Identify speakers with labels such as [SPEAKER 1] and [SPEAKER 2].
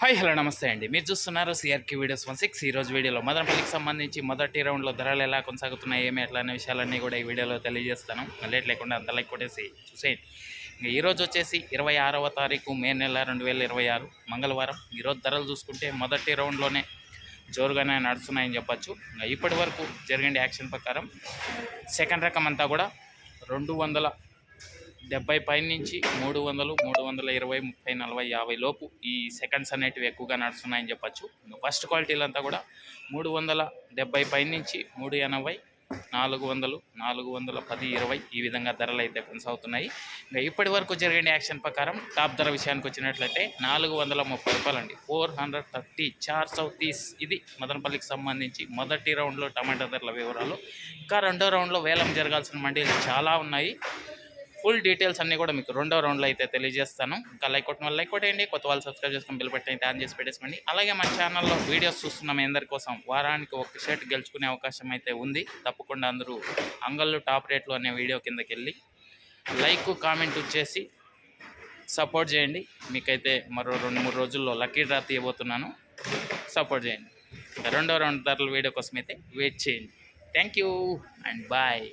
[SPEAKER 1] Hi hello నమస్తే అండి. మీరు చూస్తున్నారు సిఆర్కి వీడియోస్ 16. ఈరోజు వీడియోలో మదనపల్లికి సంబంధించి మొదటి రౌండ్లో ధరలు ఎలా కొనసాగుతున్నాయి, ఏమి ఎట్లా అనే విషయాలన్నీ కూడా ఈ వీడియోలో తెలియజేస్తాను. లేట్ లేకుండా అంత లైక్ కొట్టేసి చూసేయండి. ఈరోజు వచ్చేసి 26వ తారీఖు మే నెల 2026 మంగళవారం. ఈరోజు ధరలు చూసుకుంటే మొదటి రౌండ్లోనే జోరుగానే నడుస్తున్నాయని చెప్పచ్చు. ఇప్పటి వరకు జరిగిన యాక్షన్ ప్రకారం సెకండ్ రకం అంతా కూడా 270 పైన నుంచి 300, 320, 30, 40, 50 లోపు ఈ సెకండ్స్ అనేటివి ఎక్కువగా నడుస్తున్నాయని చెప్పచ్చు. ఫస్ట్ క్వాలిటీలు అంతా కూడా 370 పైన నుంచి 380, 400, 410, 20 ఈ విధంగా ధరలు అయితే కొనసాగుతున్నాయి. ఇంకా ఇప్పటి వరకు జరిగిన యాక్షన్ ప్రకారం టాప్ ధర విషయానికి వచ్చినట్లయితే 430 రూపాయలు అండి. 430 430. ఇది మదనపల్లికి సంబంధించి మొదటి రౌండ్లో టమాటా ధరల వివరాలు. ఇంకా రెండో రౌండ్లో వేలం జరగాల్సిన మండీలు చాలా ఉన్నాయి. ఫుల్ డీటెయిల్స్ అన్నీ కూడా మీకు రెండో రౌండ్లో అయితే తెలియజేస్తాను. ఇంకా లైక్ కొట్టిన వాళ్ళు లైక్ కొట్టేయండి, కొత్త వాళ్ళు సబ్స్క్రైబ్ చేసుకొని బిల్ బటన్ అయితే ఆన్ చేసి పెట్టేసుకోండి. అలాగే మన ఛానల్లో వీడియోస్ చూస్తున్న మీ అందరి కోసం వారానికి ఒక షర్ట్ గెలుచుకునే అవకాశం అయితే ఉంది. తప్పకుండా అందరూ అంగళ్ళు టాప్ రేట్లు అనే వీడియో కిందకి వెళ్ళి లైక్ కామెంట్ చేసి సపోర్ట్ చేయండి. మీకైతే మరో 2-3 రోజుల్లో లక్కీ డ్రా తీయబోతున్నాను. సపోర్ట్ చేయండి. రెండో రౌండ్ ధరల వీడియో కోసం అయితే వెయిట్ చేయండి. Thank you and bye.